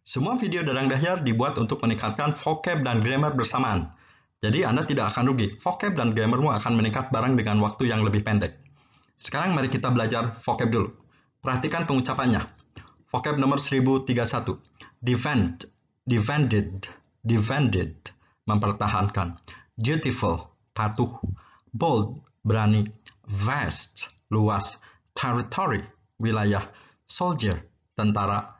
Semua video Dadang Dahyar dibuat untuk meningkatkan vocab dan grammar bersamaan. Jadi Anda tidak akan rugi. Vocab dan grammarmu akan meningkat bareng dengan waktu yang lebih pendek. Sekarang mari kita belajar vocab dulu. Perhatikan pengucapannya. Vocab nomor 1031. Defend, defended, defended, mempertahankan. Dutiful, patuh. Bold, berani. Vast, luas. Territory, wilayah. Soldier, tentara.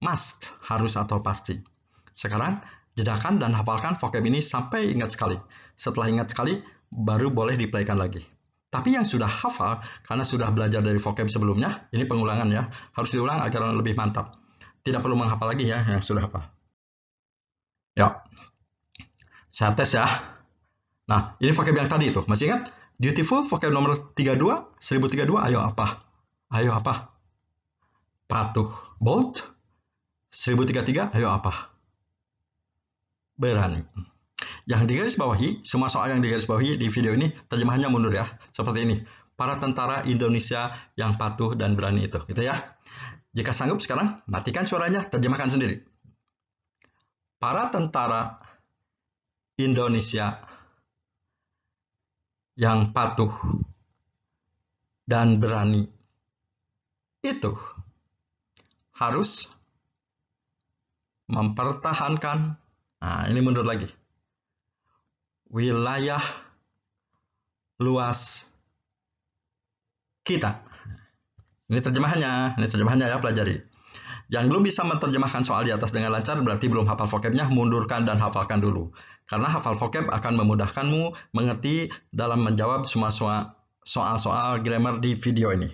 Must, harus atau pasti. Sekarang, jedakan dan hafalkan vocab ini sampai ingat sekali. Setelah ingat sekali, baru boleh diplaykan lagi. Tapi yang sudah hafal, karena sudah belajar dari vocab sebelumnya, ini pengulangan ya, harus diulang agar lebih mantap. Tidak perlu menghafal lagi ya, yang sudah hafal. Yuk, saya tes ya. Nah, ini vocab yang tadi itu, masih ingat? Dutiful, vocab nomor 32, 1032, ayo apa? Ayo apa? Patuh. Bold, 1033, ayo apa? Berani. Yang digaris bawahi, semua soal yang digaris bawahi di video ini terjemahannya mundur ya. Seperti ini. Para tentara Indonesia yang patuh dan berani itu. Gitu ya. Jika sanggup sekarang, matikan suaranya, terjemahkan sendiri. Para tentara Indonesia yang patuh dan berani itu harus mempertahankan, nah ini mundur lagi, wilayah luas kita. Ini terjemahannya ya, pelajari. Yang belum bisa menerjemahkan soal di atas dengan lancar berarti belum hafal vocabnya, mundurkan dan hafalkan dulu. Karena hafal vocab akan memudahkanmu mengerti dalam menjawab semua soal-soal grammar di video ini.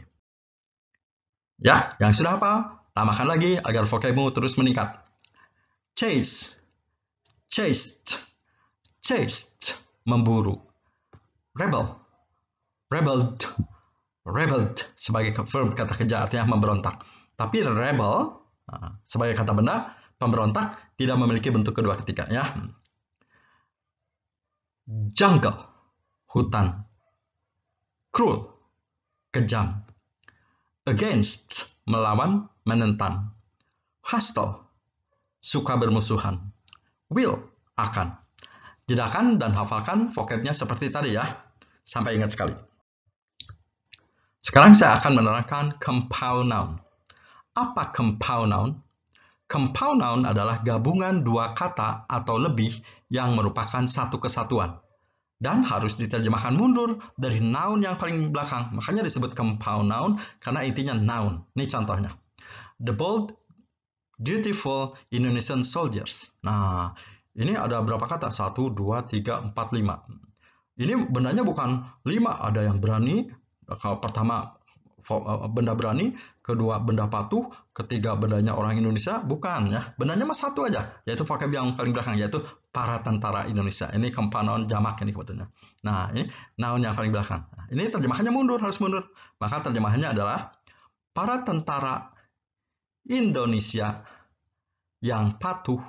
Ya, yang sudah hafal, tambahkan lagi agar vocabmu terus meningkat. Chase, chased, chased, memburu. Rebel, rebelled, rebelled sebagai verb kata kerja artinya memberontak. Tapi rebel sebagai kata benda pemberontak tidak memiliki bentuk kedua ketiga ya. Jungle, hutan. Cruel, kejam. Against, melawan, menentang. Hostile, suka bermusuhan. Will, akan. Jedakan dan hafalkan vocabnya seperti tadi ya. Sampai ingat sekali. Sekarang saya akan menerangkan compound noun. Apa compound noun? Compound noun adalah gabungan dua kata atau lebih yang merupakan satu kesatuan. Dan harus diterjemahkan mundur dari noun yang paling belakang. Makanya disebut compound noun karena intinya noun. Ini contohnya. The bold, dutiful Indonesian soldiers. Nah, ini ada berapa kata? 1, 2, 3, 4, 5. Ini bendanya bukan 5. Ada yang berani. Pertama, benda berani, kedua benda patuh, ketiga bendanya orang Indonesia, bukan ya. Bendanya mah satu aja, yaitu vocab yang paling belakang, yaitu para tentara Indonesia. Ini compound noun jamak ini sebetulnya. Nah, ini noun yang paling belakang. Nah, ini terjemahannya mundur, harus mundur. Maka terjemahannya adalah para tentara Indonesia yang patuh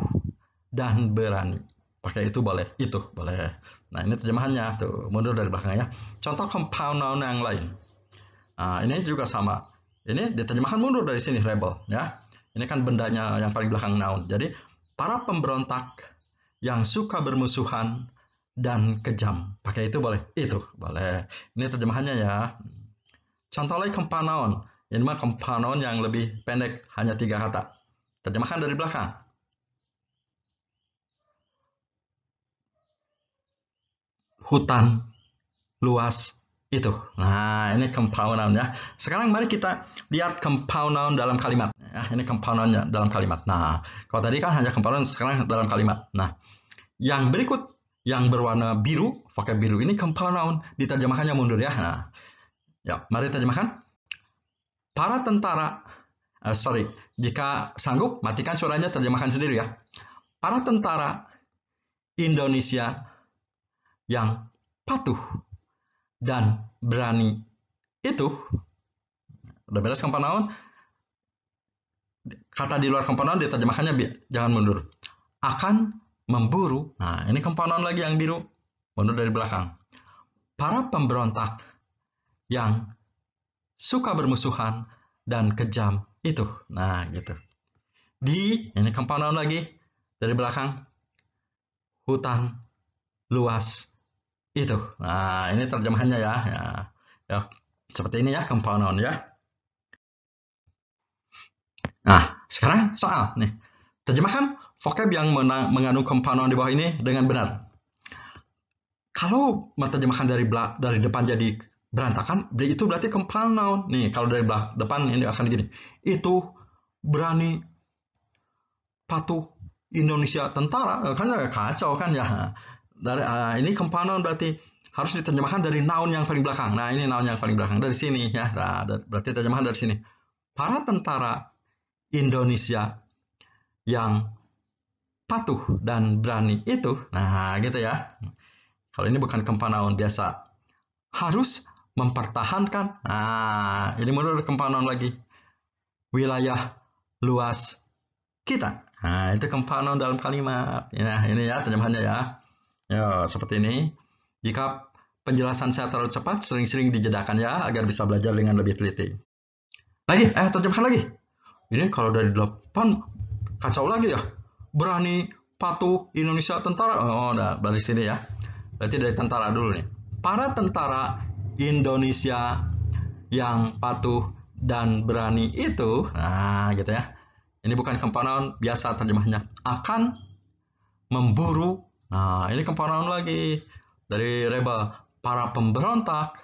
dan berani. Pakai itu boleh, itu boleh. Nah, ini terjemahannya tuh, mundur dari belakang ya. Contoh compound noun yang lain. Nah, ini juga sama. Ini diterjemahkan mundur dari sini, rebel ya. Ini kan bendanya yang paling belakang noun. Jadi, para pemberontak yang suka bermusuhan dan kejam. Pakai itu boleh? Itu boleh. Ini terjemahannya ya. Contoh lagi compound noun. Ini mah compound noun yang lebih pendek, hanya 3 kata. Terjemahkan dari belakang. Hutan, luas, itu. Nah, ini compound noun ya. Sekarang mari kita lihat compound noun dalam kalimat. Ya, ini compound noun dalam kalimat. Nah, kalau tadi kan hanya compound noun, sekarang dalam kalimat. Nah, yang berikut yang berwarna biru, vocab biru ini compound noun, diterjemahkannya mundur ya. Nah, ya, mari terjemahkan. Para tentara, jika sanggup, matikan suaranya, terjemahkan sendiri ya. Para tentara Indonesia yang patuh dan berani itu, udah beres compound noun, kata di luar compound noun diterjemahkannya jangan mundur. Akan memburu, nah ini compound noun lagi yang biru, mundur dari belakang. Para pemberontak yang suka bermusuhan dan kejam itu, nah gitu. ini compound noun lagi dari belakang, hutan luas itu. Nah, ini terjemahannya ya. Ya, seperti ini ya compound noun ya. Nah, sekarang soal nih. Terjemahkan vocab yang mengandung compound noun di bawah ini dengan benar. Kalau menerjemahkan dari depan jadi berantakan, itu berarti compound noun. Nih, kalau dari depan ini akan gini. Itu berani patuh Indonesia tentara, kan kacau kan ya. Ini compound noun berarti harus diterjemahkan dari noun yang paling belakang. Nah, ini noun yang paling belakang dari sini ya. Nah, berarti terjemahan dari sini. Para tentara Indonesia yang patuh dan berani itu. Nah, gitu ya. Kalau ini bukan compound noun biasa. Harus mempertahankan. Nah, ini menurut compound noun lagi. Wilayah luas kita. Nah, itu compound noun dalam kalimat. Nah, ini ya terjemahannya ya. Ya, seperti ini. Jika penjelasan saya terlalu cepat, sering-sering dijedakan ya, agar bisa belajar dengan lebih teliti. Lagi, terjemahkan lagi. Ini kalau dari depan, kacau lagi ya. Berani, patuh, Indonesia, tentara. Oh, udah, dari sini ya. Berarti dari tentara dulu nih. Para tentara Indonesia yang patuh dan berani itu, nah gitu ya. Ini bukan compound noun biasa terjemahnya. Akan memburu. Nah, ini compound noun lagi dari rebel. Para pemberontak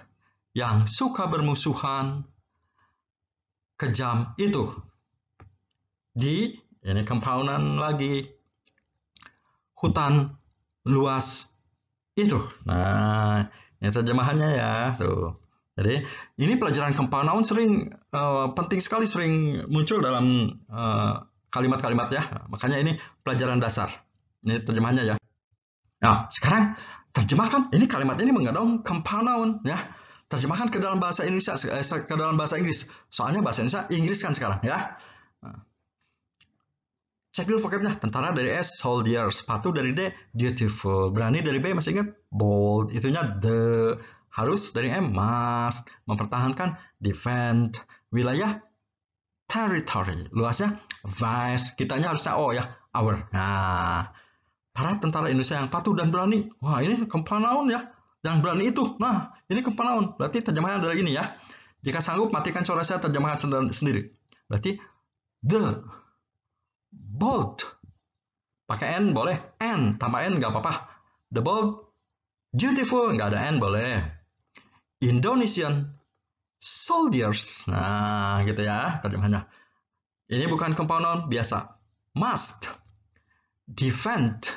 yang suka bermusuhan kejam itu. Ini compound noun lagi. Hutan luas itu. Nah, ini terjemahannya ya, tuh. Jadi, ini pelajaran compound noun sering penting sekali, sering muncul dalam kalimat-kalimat ya. Makanya ini pelajaran dasar. Ini terjemahannya ya. Nah, sekarang terjemahkan. Ini kalimat ini mengandung compound noun ya. Terjemahkan ke dalam bahasa Indonesia, ke dalam bahasa Inggris. Soalnya bahasa Inggris kan sekarang ya. Nah. Cek dulu vocabnya. Tentara dari S, soldiers. Patuh dari D, dutiful. Berani dari B, masih ingat? Bold. Itunya the. Harus dari M, must. Mempertahankan, defend. Wilayah, territory. Luasnya, vast. Kitanya harusnya O ya, our. Nah, para tentara Indonesia yang patuh dan berani. Wah, ini compound noun ya. Yang berani itu. Nah, ini compound noun. Berarti terjemahan dari ini ya. Jika sanggup, matikan suara saya, terjemahan sendiri. Berarti, the bold. Pakai N boleh. N. Tambah N nggak apa-apa. The bold. Beautiful. Nggak ada N boleh. Indonesian soldiers. Nah, gitu ya terjemahannya. Ini bukan compound noun biasa. Must. Defend.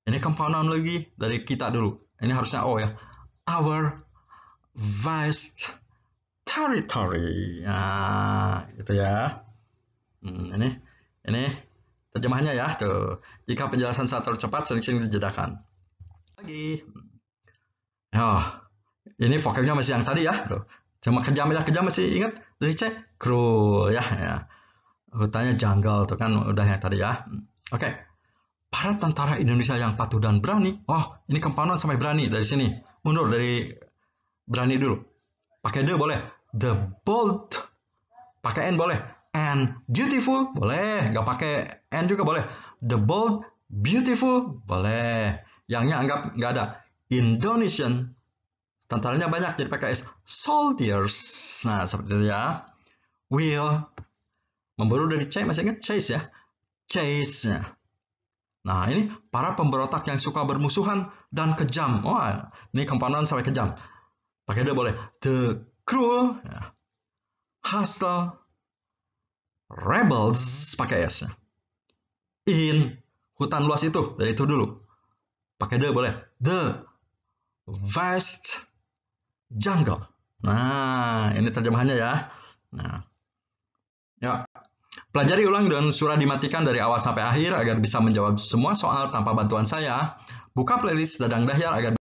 Ini compound noun lagi dari kita dulu. Ini harusnya O ya. Our vast territory. Nah, gitu ya. Ini terjemahannya ya. Tuh. Jika penjelasan saya terlalu cepat, sering-sering dijedakan. Lagi. Ini vocabnya masih yang tadi ya. Tuh. Cuma kejam masih ingat dari C. Cruel ya. Hutannya jungle tuh kan udah yang tadi ya. Oke. Para tentara Indonesia yang patuh dan berani. Oh, ini compound noun sampai berani dari sini. Mundur dari berani dulu. Pakai the boleh. The bold. Pakai N boleh. And beautiful boleh. Nggak pakai N juga boleh. The bold, beautiful boleh. Yangnya anggap nggak ada. Indonesian. Tentaranya banyak jadi pakai S. Soldiers. Nah, seperti itu ya. Will. Memburu dari C, masih ingat? Chase ya. Chase. Nah, ini para pemberontak yang suka bermusuhan dan kejam. Wah, ini compound noun sampai kejam. Pakai the boleh. The cruel. Hostile. Rebels. Pakai S. In. Hutan luas itu. Dari itu dulu. Pakai the boleh. The vast jungle. Nah, ini terjemahannya ya. Nah, ya. Pelajari ulang dan surah dimatikan dari awal sampai akhir agar bisa menjawab semua soal tanpa bantuan saya. Buka playlist Dadang Dahyar agar